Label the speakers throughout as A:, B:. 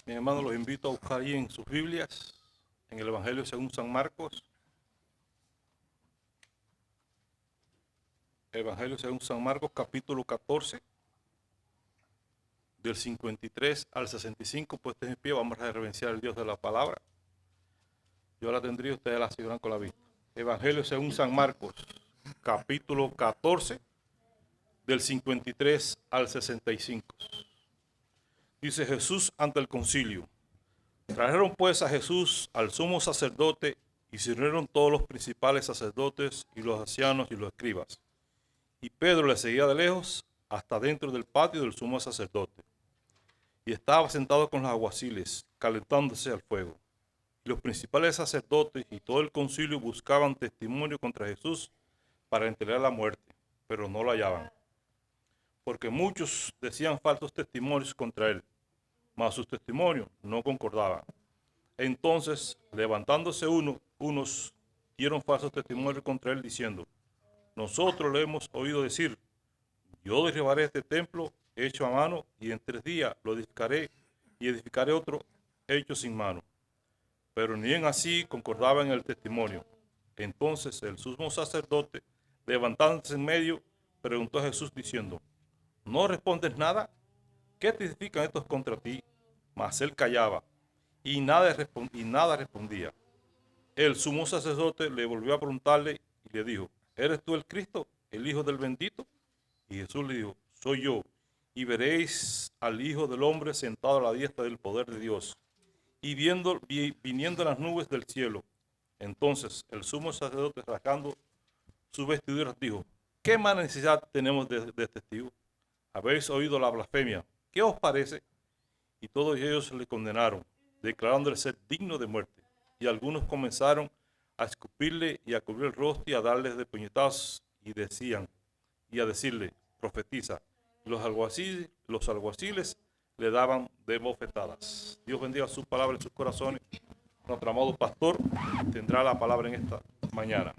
A: Mi hermano, los invito a buscar ahí en sus Biblias, en el Evangelio según San Marcos. Evangelio según San Marcos, capítulo 14, del 53 al 65. Puestos en pie, vamos a reverenciar al Dios de la palabra. Yo la tendría, ustedes la seguirán con la vista. Evangelio según San Marcos, capítulo 14, del 53 al 65. Dice Jesús ante el concilio. Trajeron pues a Jesús al sumo sacerdote y se reunieron todos los principales sacerdotes y los ancianos y los escribas. Y Pedro le seguía de lejos hasta dentro del patio del sumo sacerdote. Y estaba sentado con los alguaciles, calentándose al fuego. Y los principales sacerdotes y todo el concilio buscaban testimonio contra Jesús para entregar la muerte, pero no lo hallaban. Porque muchos decían falsos testimonios contra él, mas sus testimonios no concordaban. Entonces, levantándose unos dieron falsos testimonios contra él, diciendo: nosotros le hemos oído decir, yo derribaré este templo hecho a mano, y en 3 días lo edificaré, y edificaré otro hecho sin mano. Pero ni en así concordaba en el testimonio. Entonces el sumo sacerdote, levantándose en medio, preguntó a Jesús diciendo: ¿no respondes nada? ¿Qué testifican estos contra ti? Mas él callaba, y nada respondía. El sumo sacerdote le volvió a preguntarle y le dijo: ¿eres tú el Cristo, el Hijo del bendito? Y Jesús le dijo: soy yo. Y veréis al Hijo del hombre sentado a la diestra del poder de Dios, y viniendo en las nubes del cielo. Entonces el sumo sacerdote, rasgando sus vestiduras, dijo: ¿qué más necesidad tenemos de testigo? Habéis oído la blasfemia. ¿Qué os parece? Y todos ellos le condenaron, declarándole ser digno de muerte. Y algunos comenzaron a escupirle y a cubrir el rostro y a darles de puñetazos y a decirle: profetiza. Y los alguaciles le daban de bofetadas. Dios bendiga su palabra en sus corazones. Nuestro amado pastor tendrá la palabra en esta mañana.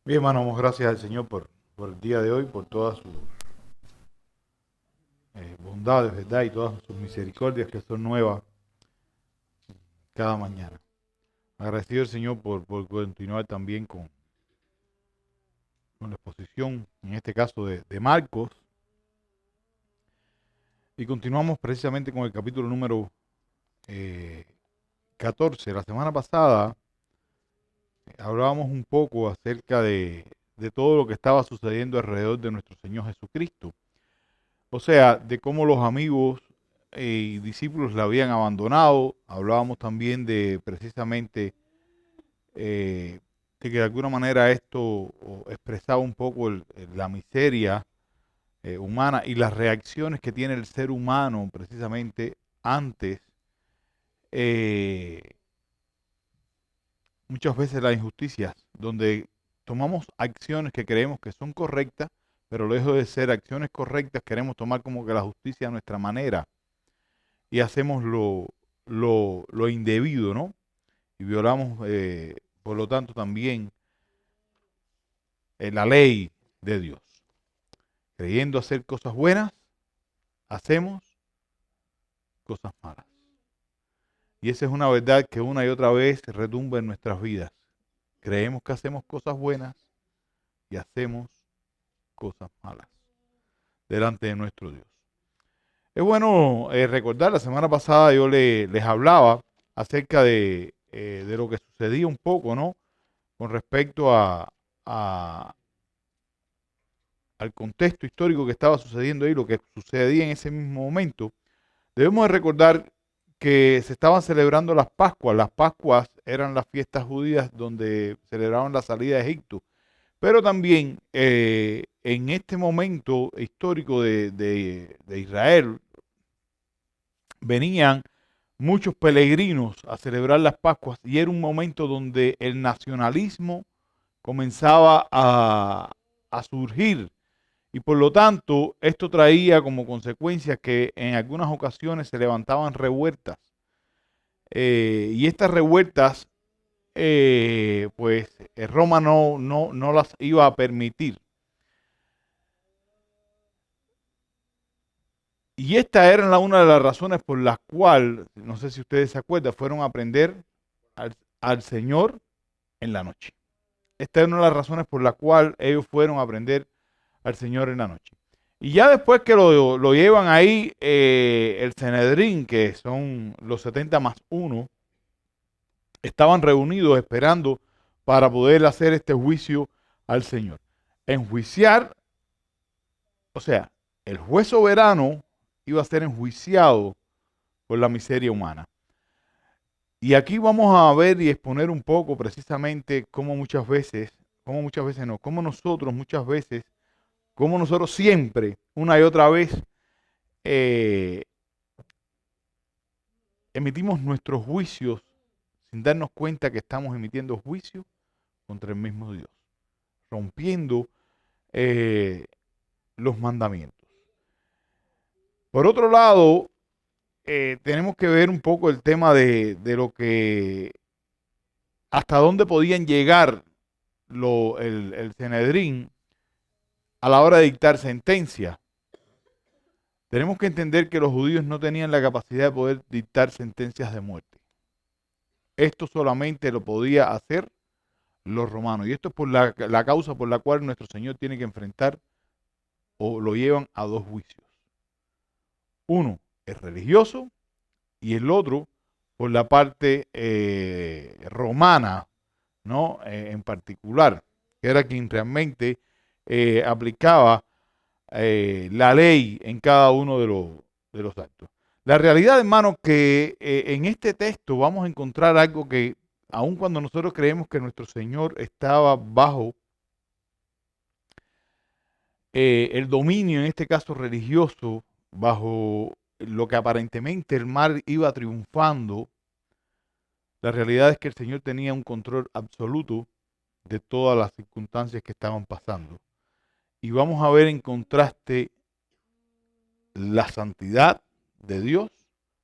B: Bien, hermano, damos gracias al Señor por el día de hoy, por todas sus bondades, ¿verdad? Y todas sus misericordias que son nuevas cada mañana. Agradecido al Señor por continuar también con la exposición, en este caso de Marcos. Y continuamos precisamente con el capítulo número 14. La semana pasada hablábamos un poco acerca de todo lo que estaba sucediendo alrededor de nuestro Señor Jesucristo. O sea, de cómo los amigos y discípulos la habían abandonado. Hablábamos también de precisamente de que de alguna manera esto expresaba un poco la miseria humana y las reacciones que tiene el ser humano precisamente antes muchas veces las injusticias, donde tomamos acciones que creemos que son correctas, pero lejos de ser acciones correctas, queremos tomar como que la justicia a nuestra manera y hacemos lo indebido, ¿no? Y violamos, por lo tanto, también la ley de Dios. Creyendo hacer cosas buenas, hacemos cosas malas. Y esa es una verdad que una y otra vez retumba en nuestras vidas. Creemos que hacemos cosas buenas y hacemos cosas malas delante de nuestro Dios. Es bueno recordar, la semana pasada yo les hablaba acerca de lo que sucedía un poco, ¿no? Con respecto al contexto histórico que estaba sucediendo ahí, lo que sucedía en ese mismo momento. Debemos de recordar que se estaban celebrando las Pascuas. Las Pascuas eran las fiestas judías donde celebraban la salida de Egipto. Pero también en este momento histórico de Israel venían muchos peregrinos a celebrar las Pascuas y era un momento donde el nacionalismo comenzaba a surgir y por lo tanto esto traía como consecuencia que en algunas ocasiones se levantaban revueltas y estas revueltas pues Roma no las iba a permitir. Y esta era una de las razones por las cuales, no sé si ustedes se acuerdan, fueron a aprender al Señor en la noche. Esta es una de las razones por las cuales ellos fueron a aprender al Señor en la noche. Y ya después que lo llevan ahí, el Sanedrín, que son los 70 más 1, estaban reunidos esperando para poder hacer este juicio al Señor. Enjuiciar, o sea, el juez soberano iba a ser enjuiciado por la miseria humana. Y aquí vamos a ver y exponer un poco precisamente cómo muchas veces nosotros siempre, una y otra vez, emitimos nuestros juicios sin darnos cuenta que estamos emitiendo juicios contra el mismo Dios, rompiendo los mandamientos. Por otro lado, tenemos que ver un poco el tema de lo que, hasta dónde podían llegar el Sanedrín a la hora de dictar sentencia. Tenemos que entender que los judíos no tenían la capacidad de poder dictar sentencias de muerte. Esto solamente lo podía hacer los romanos. Y esto es por la causa por la cual nuestro Señor tiene que enfrentar o lo llevan a dos juicios. Uno es religioso y el otro por la parte romana, ¿no? En particular, que era quien realmente aplicaba la ley en cada uno de los actos. La realidad, hermano, que en este texto vamos a encontrar algo que, aun cuando nosotros creemos que nuestro Señor estaba bajo el dominio, en este caso religioso, bajo lo que aparentemente el mal iba triunfando, la realidad es que el Señor tenía un control absoluto de todas las circunstancias que estaban pasando. Y vamos a ver en contraste la santidad de Dios,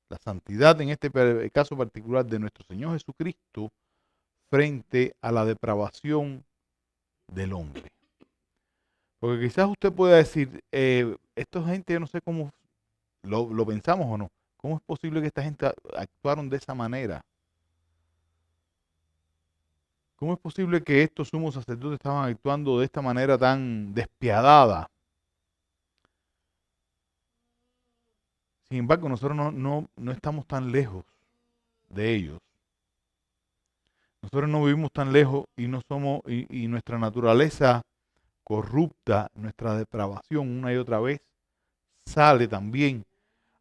B: la santidad en este caso particular de nuestro Señor Jesucristo frente a la depravación del hombre. Porque quizás usted pueda decir, esta gente, yo no sé cómo lo pensamos o no, ¿cómo es posible que esta gente actuaron de esa manera? ¿Cómo es posible que estos sumos sacerdotes estaban actuando de esta manera tan despiadada? Sin embargo, nosotros no estamos tan lejos de ellos. Nosotros no vivimos tan lejos y no somos, y nuestra naturaleza corrupta, nuestra depravación una y otra vez sale también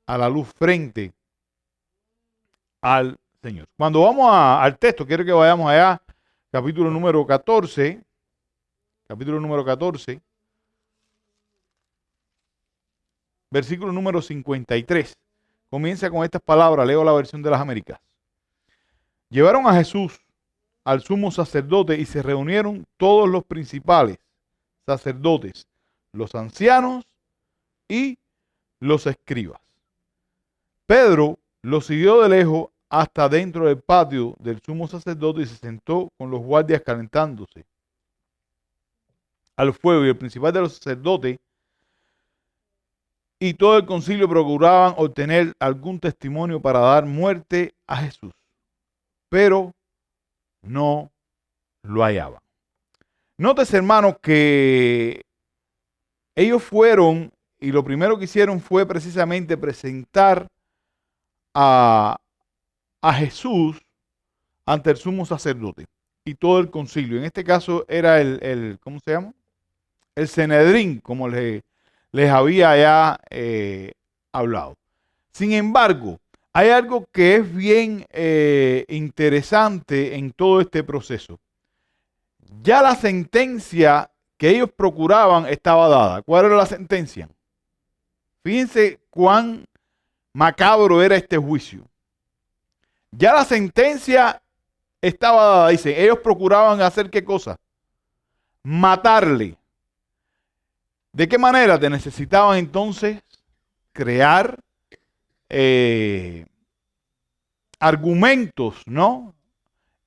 B: a la luz frente al Señor. Cuando vamos al texto, quiero que vayamos allá, capítulo número 14, versículo número 53. Comienza con estas palabras, leo la versión de las Américas. Llevaron a Jesús al sumo sacerdote y se reunieron todos los principales sacerdotes, los ancianos y los escribas. Pedro lo siguió de lejos hasta dentro del patio del sumo sacerdote y se sentó con los guardias calentándose al fuego, y el principal de los sacerdotes y todo el concilio procuraban obtener algún testimonio para dar muerte a Jesús, pero no lo hallaban. Nótese, hermanos, que ellos fueron y lo primero que hicieron fue precisamente presentar a Jesús ante el sumo sacerdote y todo el concilio. En este caso era ¿cómo se llama? El Sanedrín, como les había ya hablado. Sin embargo, hay algo que es bien interesante en todo este proceso. Ya la sentencia que ellos procuraban estaba dada. ¿Cuál era la sentencia? Fíjense cuán macabro era este juicio. Ya la sentencia estaba dada. Dice, ellos procuraban hacer ¿qué cosa? Matarle. ¿De qué manera? Te necesitaban entonces crear argumentos, ¿no?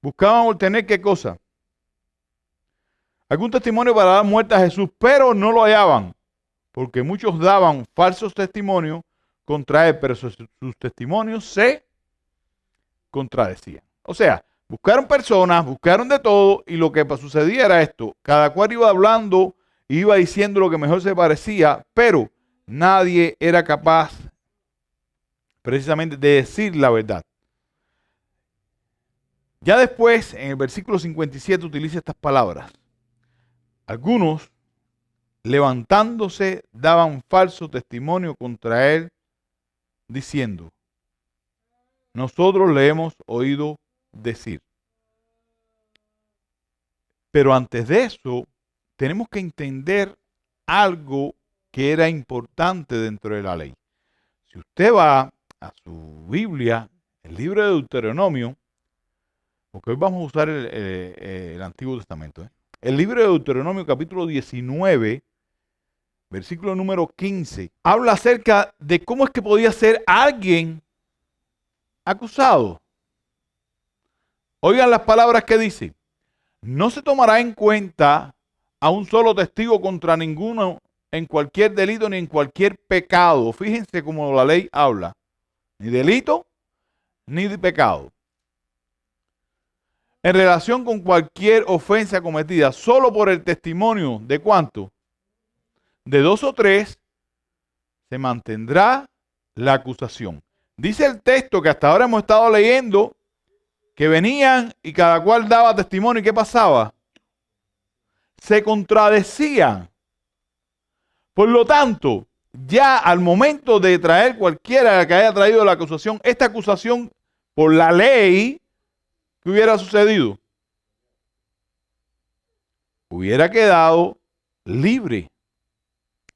B: Buscaban obtener ¿qué cosa? Algún testimonio para dar muerte a Jesús, pero no lo hallaban, porque muchos daban falsos testimonios contra él, pero sus testimonios se contradecían. O sea, buscaron personas, buscaron de todo, y lo que sucedía era esto: cada cual iba hablando, iba diciendo lo que mejor se parecía, pero nadie era capaz precisamente de decir la verdad. Ya después, en el versículo 57, utiliza estas palabras. Algunos, levantándose, daban falso testimonio contra él, diciendo: nosotros le hemos oído decir. Pero antes de eso, tenemos que entender algo que era importante dentro de la ley. Si usted va a su Biblia, el libro de Deuteronomio, porque hoy vamos a usar el Antiguo Testamento, el libro de Deuteronomio capítulo 19, versículo número 15, habla acerca de cómo es que podía ser alguien acusado. Oigan las palabras que dice: no se tomará en cuenta a un solo testigo contra ninguno en cualquier delito ni en cualquier pecado. Fíjense cómo la ley habla. Ni delito ni de pecado. En relación con cualquier ofensa cometida, solo por el testimonio de ¿cuánto? De 2 o 3 se mantendrá la acusación. Dice el texto que hasta ahora hemos estado leyendo que venían y cada cual daba testimonio. ¿Y qué pasaba? Se contradecían. Por lo tanto, ya al momento de traer cualquiera que haya traído la acusación, esta acusación por la ley, ¿qué hubiera sucedido? Hubiera quedado libre.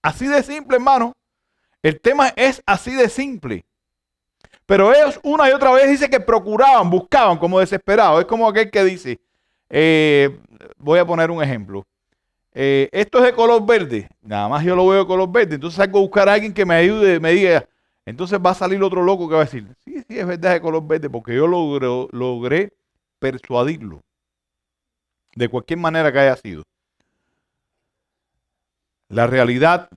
B: Así de simple, hermano. El tema es así de simple. Pero ellos una y otra vez dice que procuraban, buscaban como desesperados. Es como aquel que dice, voy a poner un ejemplo. Esto es de color verde. Nada más yo lo veo de color verde. Entonces salgo a buscar a alguien que me ayude, me diga. Entonces va a salir otro loco que va a decir, sí, es verdad de color verde, porque yo logré persuadirlo. De cualquier manera que haya sido. La realidad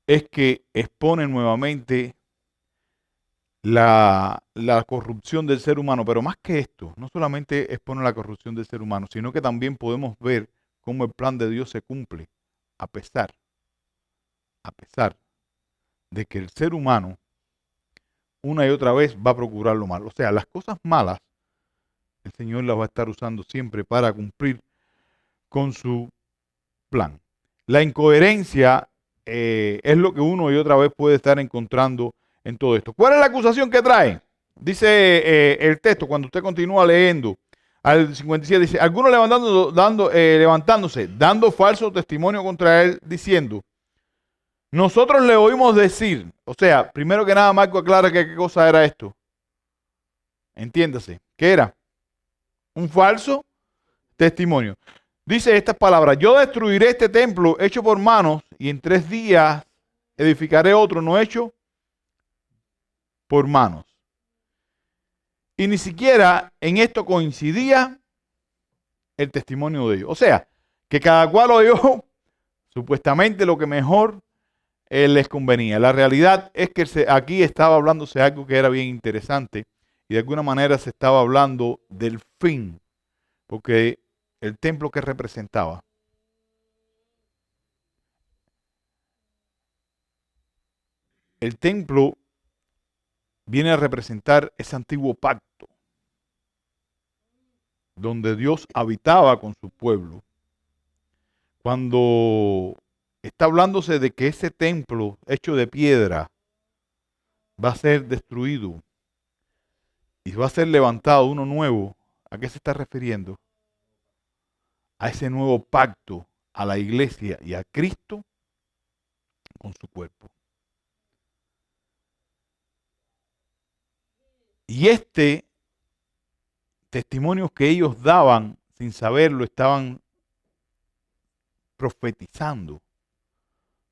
B: es que expone nuevamente la corrupción del ser humano, pero más que esto, no solamente expone la corrupción del ser humano, sino que también podemos ver cómo el plan de Dios se cumple a pesar de que el ser humano una y otra vez va a procurar lo malo. O sea, las cosas malas el Señor las va a estar usando siempre para cumplir con su plan. La incoherencia es lo que uno y otra vez puede estar encontrando en todo esto. ¿Cuál es la acusación que trae? Dice el texto, cuando usted continúa leyendo, al 57 dice: algunos levantándose, dando falso testimonio contra él, diciendo: nosotros le oímos decir. O sea, primero que nada, Marco aclara que qué cosa era esto. Entiéndase, ¿qué era? Un falso testimonio. Dice estas palabras: yo destruiré este templo hecho por manos y en 3 días edificaré otro no hecho por manos. Y ni siquiera en esto coincidía el testimonio de ellos. O sea, que cada cual oyó supuestamente lo que mejor les convenía. La realidad es que aquí estaba hablándose algo que era bien interesante y de alguna manera se estaba hablando del fin, porque el templo que representaba. El templo viene a representar ese antiguo pacto donde Dios habitaba con su pueblo. Cuando está hablándose de que ese templo hecho de piedra va a ser destruido y va a ser levantado uno nuevo, ¿a qué se está refiriendo? A ese nuevo pacto, a la iglesia y a Cristo con su cuerpo. Y este testimonio que ellos daban sin saberlo, estaban profetizando.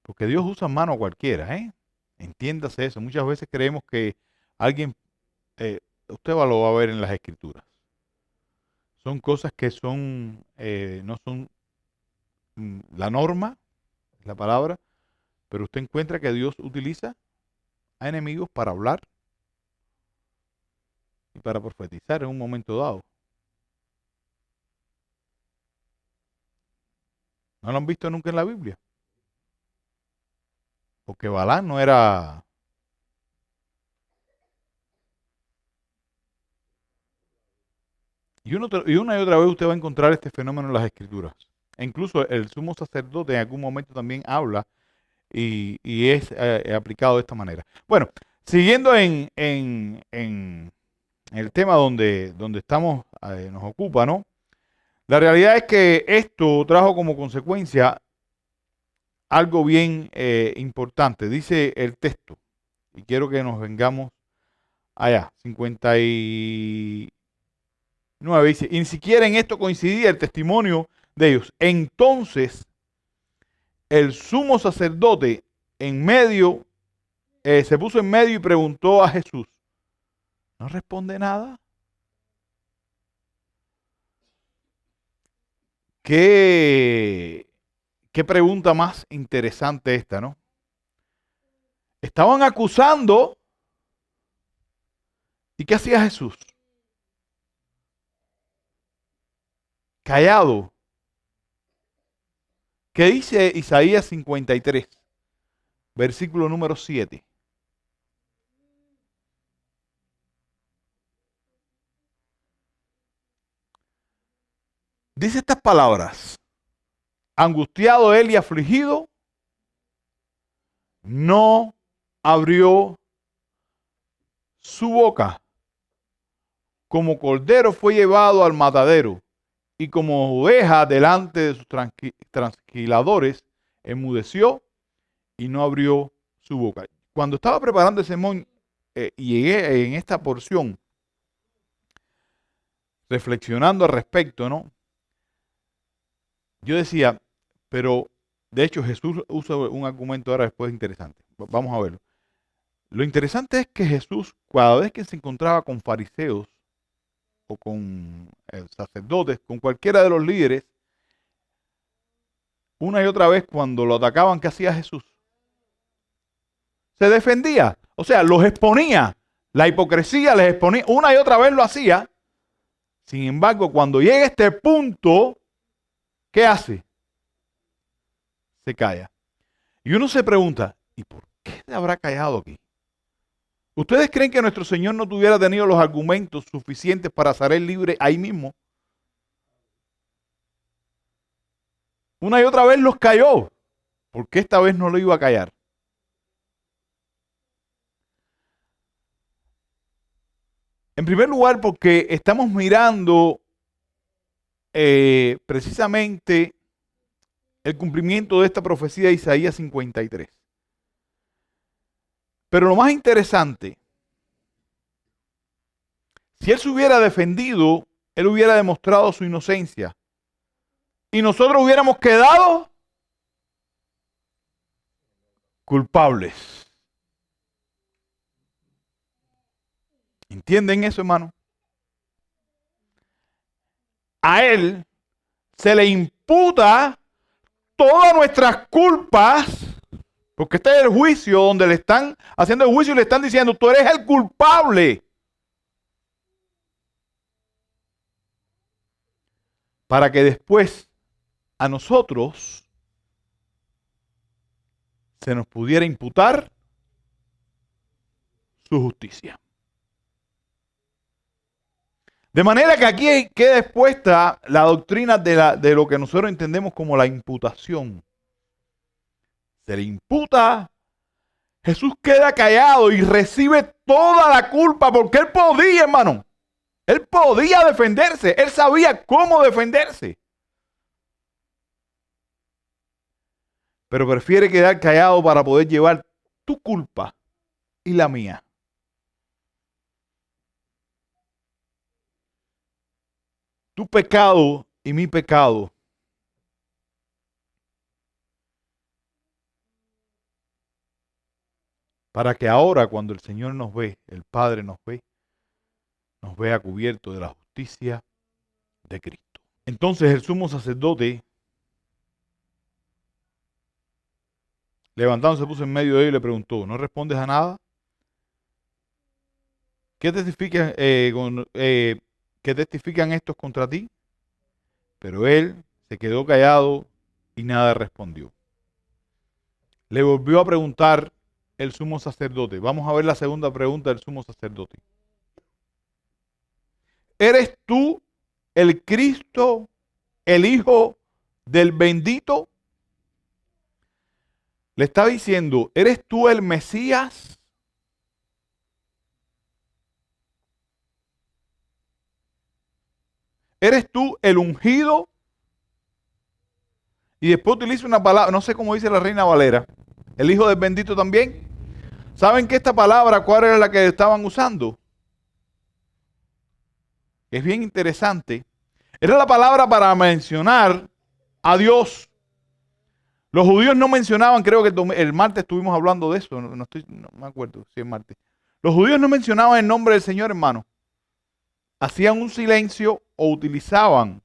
B: Porque Dios usa mano a cualquiera, ¿eh? Entiéndase eso. Muchas veces creemos que alguien, usted lo va a ver en las Escrituras. son cosas que son, no son la norma, es la palabra, pero usted encuentra que Dios utiliza a enemigos para hablar y para profetizar en un momento dado. ¿No lo han visto nunca en la Biblia? Porque Balaam no era... Y una y otra vez usted va a encontrar este fenómeno en las Escrituras. E incluso el sumo sacerdote en algún momento también habla y es aplicado de esta manera. Bueno, siguiendo en el tema donde estamos, nos ocupa, ¿no? La realidad es que esto trajo como consecuencia algo bien importante. Dice el texto, y quiero que nos vengamos allá, 59, dice, y ni siquiera en esto coincidía el testimonio de ellos. Entonces, el sumo sacerdote en medio, se puso en medio y preguntó a Jesús, ¿no responde nada? ¿Qué pregunta más interesante esta, ¿no? Estaban acusando, ¿y qué hacía Jesús? Callado. ¿Qué dice Isaías 53, versículo número 7? Dice estas palabras, angustiado él y afligido, no abrió su boca. Como cordero fue llevado al matadero, y como oveja delante de sus trasquiladores, enmudeció y no abrió su boca. Cuando estaba preparando el sermón y llegué en esta porción, reflexionando al respecto, ¿no? Yo decía, pero de hecho Jesús usa un argumento ahora después interesante. Vamos a verlo. Lo interesante es que Jesús, cada vez que se encontraba con fariseos o con sacerdotes, con cualquiera de los líderes, una y otra vez cuando lo atacaban, ¿qué hacía Jesús? Se defendía, o sea, los exponía. La hipocresía les exponía, una y otra vez lo hacía. Sin embargo, cuando llega a este punto, ¿qué hace? Se calla. Y uno se pregunta, ¿y por qué se habrá callado aquí? ¿Ustedes creen que nuestro Señor no tuviera tenido los argumentos suficientes para salir libre ahí mismo? Una y otra vez los calló. ¿Por qué esta vez no lo iba a callar? En primer lugar, porque estamos mirando precisamente el cumplimiento de esta profecía de Isaías 53. Pero lo más interesante, si él se hubiera defendido, él hubiera demostrado su inocencia. Y nosotros hubiéramos quedado culpables. ¿Entienden eso, hermano? A él se le imputa todas nuestras culpas, porque este es el juicio donde le están haciendo el juicio y le están diciendo, tú eres el culpable. Para que después a nosotros se nos pudiera imputar su justicia. De manera que aquí queda expuesta la doctrina de lo que nosotros entendemos como la imputación. Se le imputa, Jesús queda callado y recibe toda la culpa porque él podía, hermano. Él podía defenderse, él sabía cómo defenderse. Pero prefiere quedar callado para poder llevar tu culpa y la mía. Tu pecado y mi pecado. Para que ahora cuando el Señor nos ve, el Padre nos vea cubierto de la justicia de Cristo. Entonces el sumo sacerdote, levantándose, se puso en medio de ellos y le preguntó, ¿no respondes a nada? ¿Qué testifican estos contra ti? Pero él se quedó callado y nada respondió. Le volvió a preguntar el sumo sacerdote. Vamos a ver la segunda pregunta del sumo sacerdote. ¿Eres tú el Cristo, el Hijo del bendito? Le está diciendo, ¿eres tú el Mesías? ¿Eres tú el ungido? Y después utiliza una palabra, no sé cómo dice la Reina Valera, el Hijo del bendito también. ¿Saben que esta palabra cuál era la que estaban usando? Es bien interesante. Era la palabra para mencionar a Dios. Los judíos no mencionaban, creo que el martes estuvimos hablando de eso, no me acuerdo si es martes. Los judíos no mencionaban el nombre del Señor, hermano. Hacían un silencio o utilizaban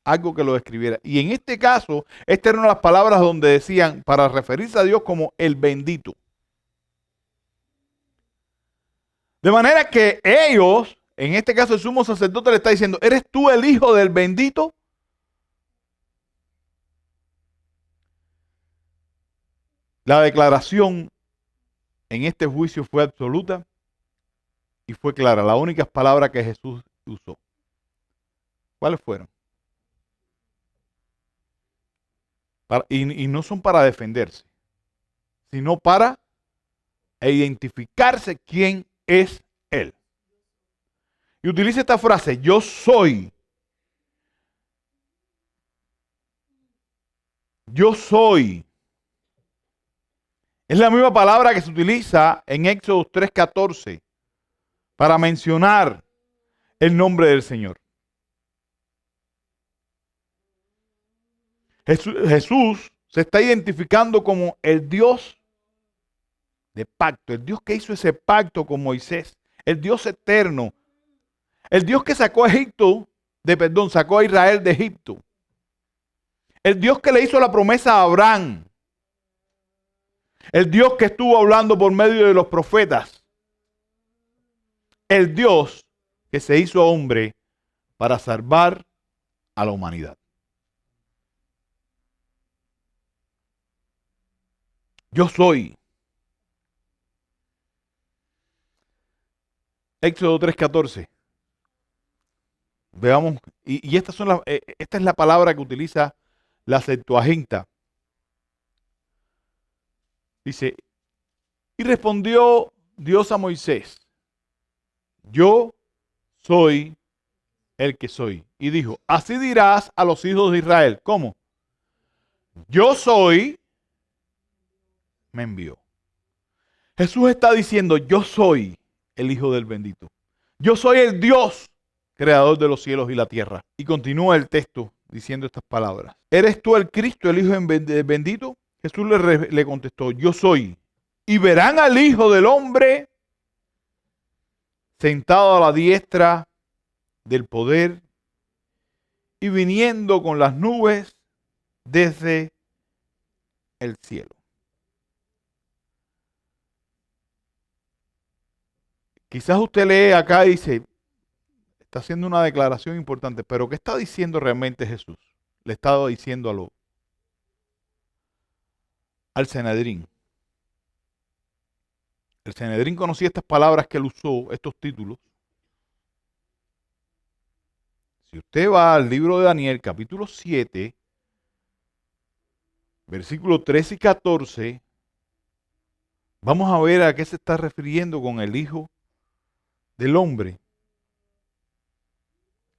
B: algo que lo describiera. Y en este caso, esta era una de las palabras donde decían, para referirse a Dios como el bendito. De manera que ellos, en este caso el sumo sacerdote le está diciendo, ¿eres tú el Hijo del bendito? La declaración en este juicio fue absoluta y fue clara. Las únicas palabras que Jesús usó. ¿Cuáles fueron? Y no son para defenderse, sino para identificarse quién es Él. Y utiliza esta frase, yo soy. Yo soy. Es la misma palabra que se utiliza en Éxodo 3:14 para mencionar el nombre del Señor. Jesús se está identificando como el Dios de pacto, el Dios que hizo ese pacto con Moisés, el Dios eterno, el Dios que sacó sacó a Israel de Egipto, el Dios que le hizo la promesa a Abraham, el Dios que estuvo hablando por medio de los profetas, el Dios que se hizo hombre para salvar a la humanidad. Yo soy. Éxodo 3:14. Veamos, y esta es la palabra que utiliza la Septuaginta. Dice, y respondió Dios a Moisés, yo soy el que soy. Y dijo, así dirás a los hijos de Israel. ¿Cómo? Yo soy, me envió. Jesús está diciendo, yo soy el Hijo del bendito. Yo soy el Dios, creador de los cielos y la tierra. Y continúa el texto diciendo estas palabras. ¿Eres tú el Cristo, el Hijo del bendito? Jesús le contestó, yo soy. Y verán al Hijo del hombre sentado a la diestra del poder y viniendo con las nubes desde el cielo. Quizás usted lee acá y dice, está haciendo una declaración importante, pero ¿qué está diciendo realmente Jesús? Le estaba diciendo al Sanedrín. El Sanedrín conocía estas palabras que él usó, estos títulos. Si usted va al libro de Daniel, capítulo 7, versículos 13 y 14, vamos a ver a qué se está refiriendo con el Hijo del Hombre.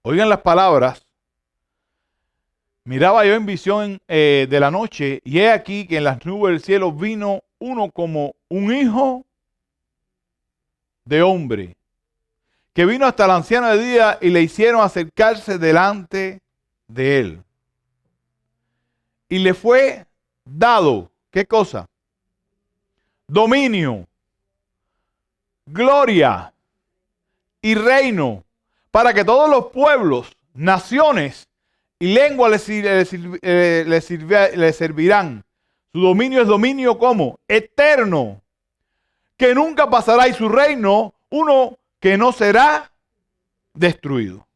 B: Oigan las palabras. Miraba yo en visión de la noche, y he aquí que en las nubes del cielo vino uno como un hijo de hombre, que vino hasta el anciano de día y le hicieron acercarse delante de él. Y le fue dado, ¿qué cosa? Dominio, gloria y reino, para que todos los pueblos naciones y lenguas le servirán. Su dominio es dominio como eterno, que nunca pasará, y su reino uno que no será destruido.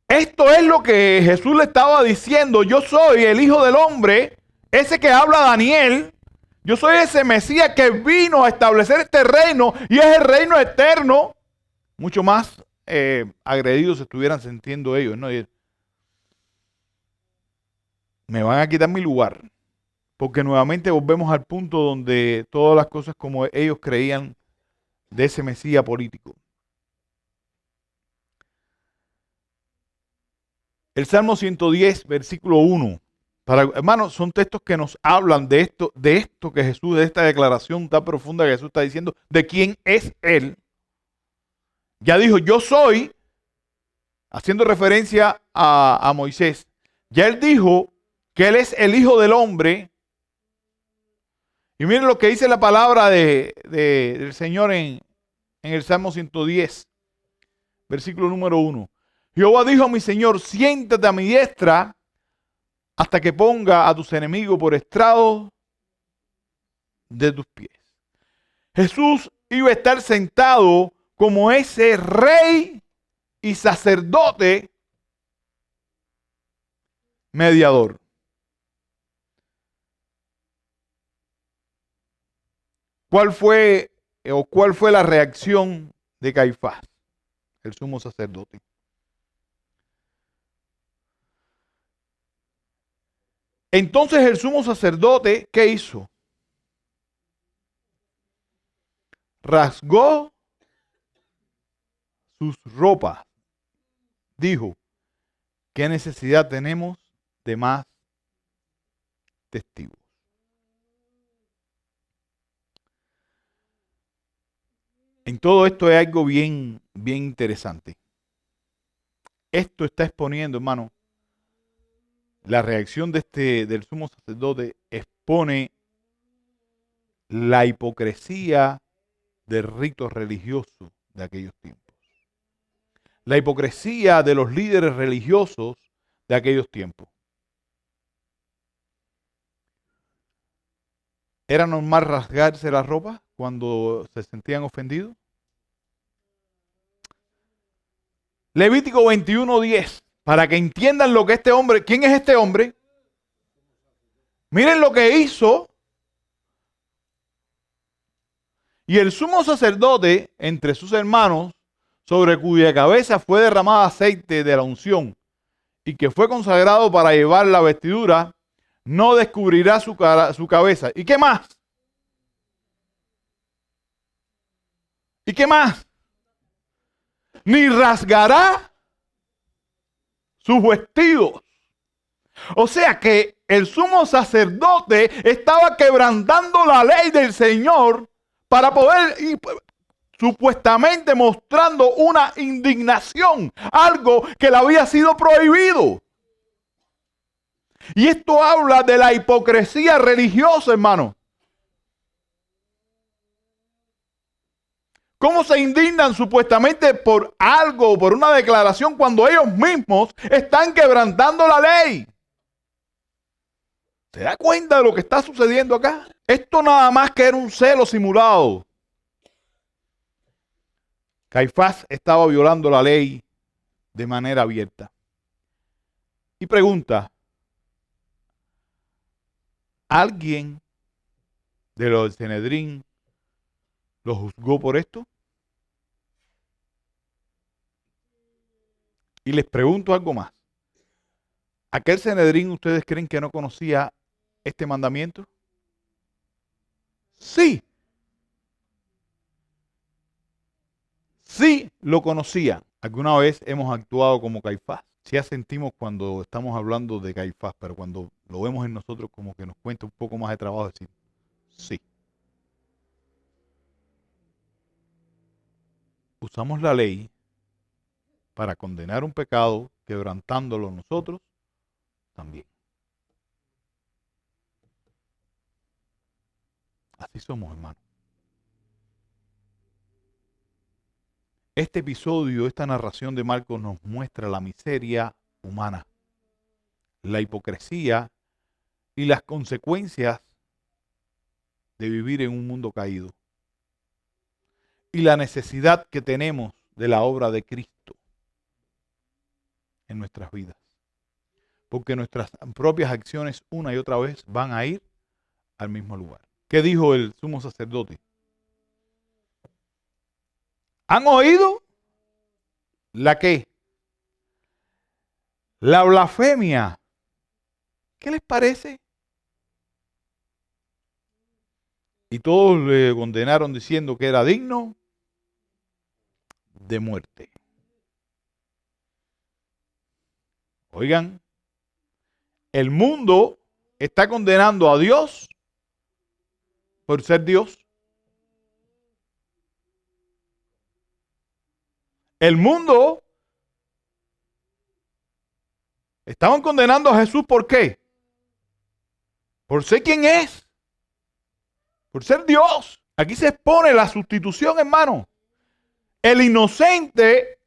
B: Esto es lo que Jesús le estaba diciendo. Yo soy el Hijo del Hombre, ese que habla Daniel. Yo soy ese Mesías que vino a establecer este reino y es el reino eterno. Mucho más agredidos se estuvieran sintiendo ellos, ¿no? Y me van a quitar mi lugar. Porque nuevamente volvemos al punto donde todas las cosas como ellos creían de ese Mesías político. El Salmo 110, versículo 1. Hermanos, son textos que nos hablan de esto que Jesús, de esta declaración tan profunda que Jesús está diciendo, de quién es Él. Ya dijo, yo soy, haciendo referencia a Moisés. Ya Él dijo que Él es el Hijo del Hombre. Y miren lo que dice la palabra del Señor en el Salmo 110, versículo número 1. Jehová dijo a mi Señor, siéntate a mi diestra hasta que ponga a tus enemigos por estrado de tus pies. Jesús iba a estar sentado como ese rey y sacerdote mediador. ¿Cuál fue la reacción de Caifás, el sumo sacerdote? Entonces el sumo sacerdote, ¿qué hizo? Rasgó sus ropas. Dijo, ¿qué necesidad tenemos de más testigos? En todo esto hay algo bien interesante. Esto está exponiendo, hermano, la reacción del sumo sacerdote expone la hipocresía del rito religioso de aquellos tiempos. La hipocresía de los líderes religiosos de aquellos tiempos. ¿Era normal rasgarse la ropa cuando se sentían ofendidos? Levítico 21:10, para que entiendan lo que este hombre, ¿quién es este hombre? Miren lo que hizo. Y el sumo sacerdote entre sus hermanos, sobre cuya cabeza fue derramado aceite de la unción, y que fue consagrado para llevar la vestidura, no descubrirá su cabeza. ¿Y qué más? ¿Y qué más? Ni rasgará sus vestidos. O sea que el sumo sacerdote estaba quebrantando la ley del Señor para poder, supuestamente mostrando una indignación, algo que le había sido prohibido. Y esto habla de la hipocresía religiosa, hermano. ¿Cómo se indignan supuestamente por algo, por una declaración, cuando ellos mismos están quebrantando la ley? ¿Se da cuenta de lo que está sucediendo acá? Esto nada más que era un celo simulado. Caifás estaba violando la ley de manera abierta. Y pregunta, ¿alguien de los del Sanedrín lo juzgó por esto? Y les pregunto algo más. ¿Aquel Sanedrín ustedes creen que no conocía este mandamiento? Sí. Sí lo conocía. ¿Alguna vez hemos actuado como Caifás? Sí sentimos cuando estamos hablando de Caifás, pero cuando lo vemos en nosotros como que nos cuenta un poco más de trabajo decir, sí. Usamos la ley para condenar un pecado, quebrantándolo nosotros también. Así somos, hermanos. Este episodio, esta narración de Marcos nos muestra la miseria humana, la hipocresía y las consecuencias de vivir en un mundo caído. Y la necesidad que tenemos de la obra de Cristo en nuestras vidas. Porque nuestras propias acciones una y otra vez van a ir al mismo lugar. ¿Qué dijo el sumo sacerdote? ¿Han oído la qué? La blasfemia. ¿Qué les parece? Y todos le condenaron diciendo que era digno de muerte. Oigan, el mundo está condenando a Dios por ser Dios. El mundo estaban condenando a Jesús, ¿por qué? Por ser quien es. Por ser Dios. Aquí se expone la sustitución, hermano. El inocente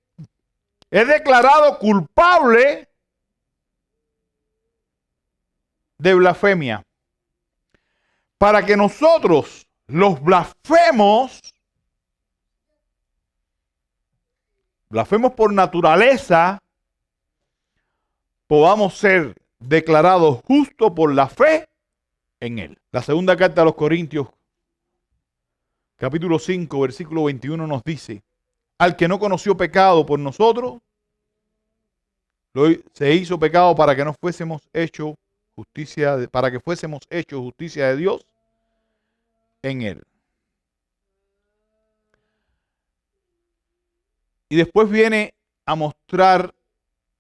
B: es declarado culpable de blasfemia. Para que nosotros, los blasfemos por naturaleza, podamos ser declarados justos por la fe en Él. La segunda carta a los Corintios, capítulo 5, versículo 21 nos dice: al que no conoció pecado por nosotros, se hizo pecado para que no fuésemos hechos justicia, para que fuésemos hechos justicia de Dios en Él. Y después viene a mostrar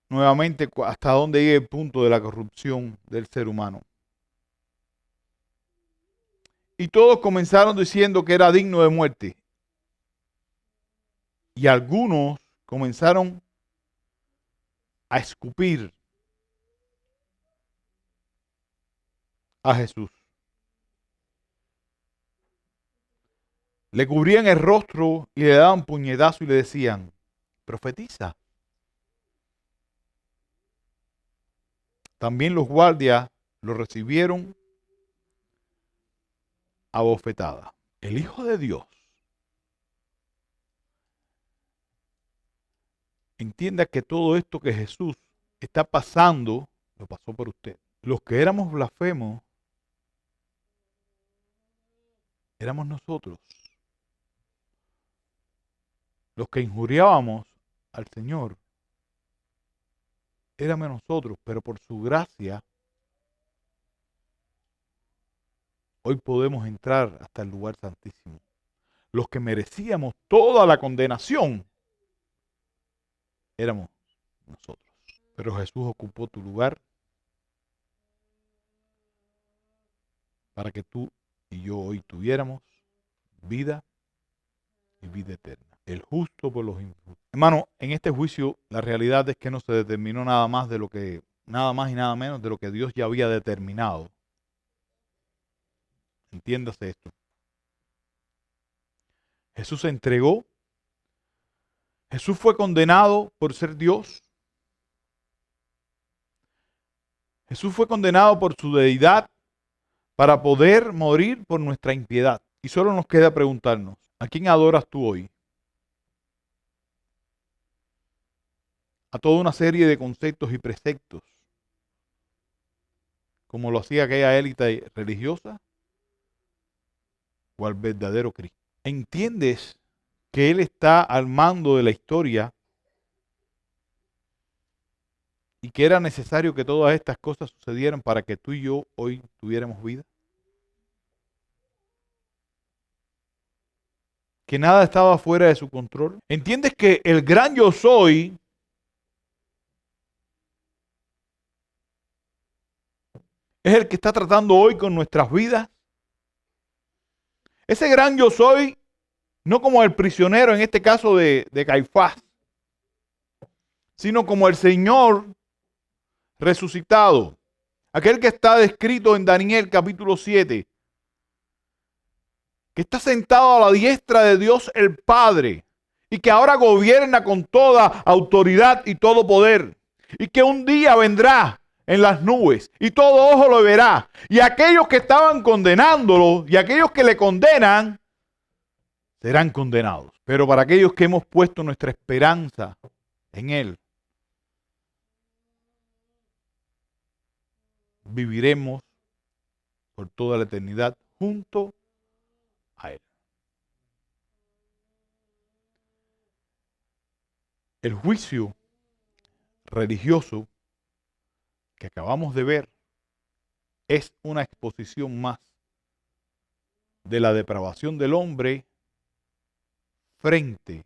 B: nuevamente hasta dónde llega el punto de la corrupción del ser humano. Y todos comenzaron diciendo que era digno de muerte. Y algunos comenzaron a escupir a Jesús. Le cubrían el rostro y le daban puñetazo y le decían: profetiza. También los guardias lo recibieron a bofetada. El Hijo de Dios, entienda que todo esto que Jesús está pasando, lo pasó por usted. Los que éramos blasfemos, éramos nosotros. Los que injuriábamos al Señor, éramos nosotros, pero por su gracia, hoy podemos entrar hasta el lugar santísimo. Los que merecíamos toda la condenación, éramos nosotros. Pero Jesús ocupó tu lugar para que tú y yo hoy tuviéramos vida y vida eterna. El justo por los injustos. Hermano, en este juicio la realidad es que no se determinó nada más y nada menos de lo que Dios ya había determinado. Entiéndase esto. Jesús se entregó. Jesús fue condenado por ser Dios. Jesús fue condenado por su deidad para poder morir por nuestra impiedad. Y solo nos queda preguntarnos: ¿a quién adoras tú hoy? A toda una serie de conceptos y preceptos, como lo hacía aquella élite religiosa, o al verdadero Cristo. ¿Entiendes que Él está al mando de la historia y que era necesario que todas estas cosas sucedieran para que tú y yo hoy tuviéramos vida? Que nada estaba fuera de su control. ¿Entiendes que el gran yo soy es el que está tratando hoy con nuestras vidas? Ese gran yo soy, no como el prisionero en este caso de Caifás, sino como el Señor resucitado. Aquel que está descrito en Daniel capítulo 7, que está sentado a la diestra de Dios el Padre y que ahora gobierna con toda autoridad y todo poder, y que un día vendrá en las nubes y todo ojo lo verá, y aquellos que estaban condenándolo y aquellos que le condenan serán condenados. Pero para aquellos que hemos puesto nuestra esperanza en Él, viviremos por toda la eternidad junto a Él. El juicio religioso que acabamos de ver es una exposición más de la depravación del hombre frente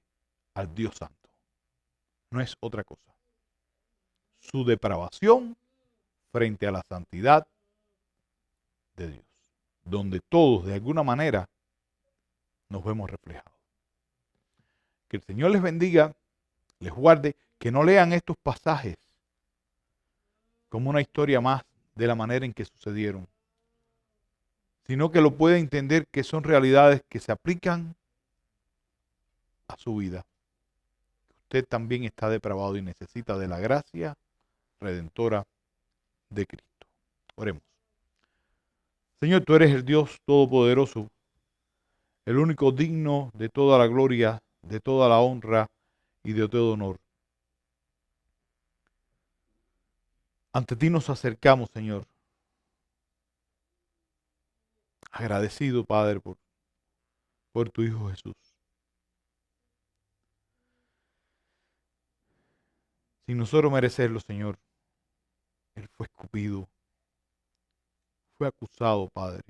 B: al Dios Santo. No es otra cosa. Su depravación frente a la santidad de Dios, donde todos de alguna manera nos vemos reflejados. Que el Señor les bendiga, les guarde, que no lean estos pasajes como una historia más de la manera en que sucedieron, sino que lo pueda entender que son realidades que se aplican a su vida. Usted también está depravado y necesita de la gracia redentora de Cristo. Oremos. Señor, tú eres el Dios todopoderoso, el único digno de toda la gloria, de toda la honra y de todo honor. Ante ti nos acercamos, Señor, agradecido, Padre, por tu Hijo Jesús. Sin nosotros merecerlo, Señor, Él fue escupido, fue acusado, Padre,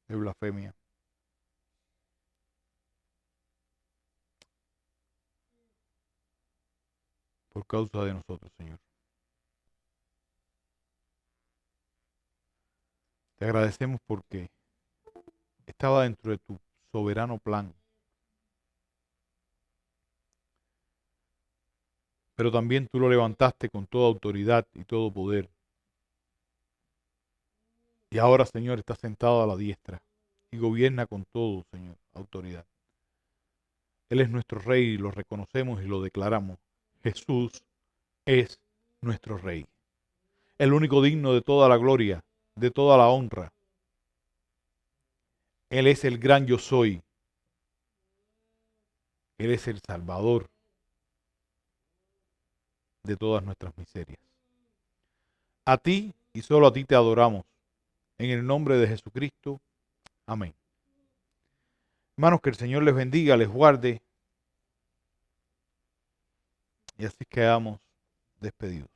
B: de blasfemia. Por causa de nosotros, Señor. Te agradecemos porque estaba dentro de tu soberano plan. Pero también tú lo levantaste con toda autoridad y todo poder. Y ahora, Señor, está sentado a la diestra y gobierna con todo, Señor, autoridad. Él es nuestro Rey y lo reconocemos y lo declaramos. Jesús es nuestro Rey. El único digno de toda la gloria, de toda la honra. Él es el gran yo soy. Él es el Salvador de todas nuestras miserias. A ti y solo a ti te adoramos. En el nombre de Jesucristo. Amén. Hermanos, que el Señor les bendiga, les guarde. Y así quedamos despedidos.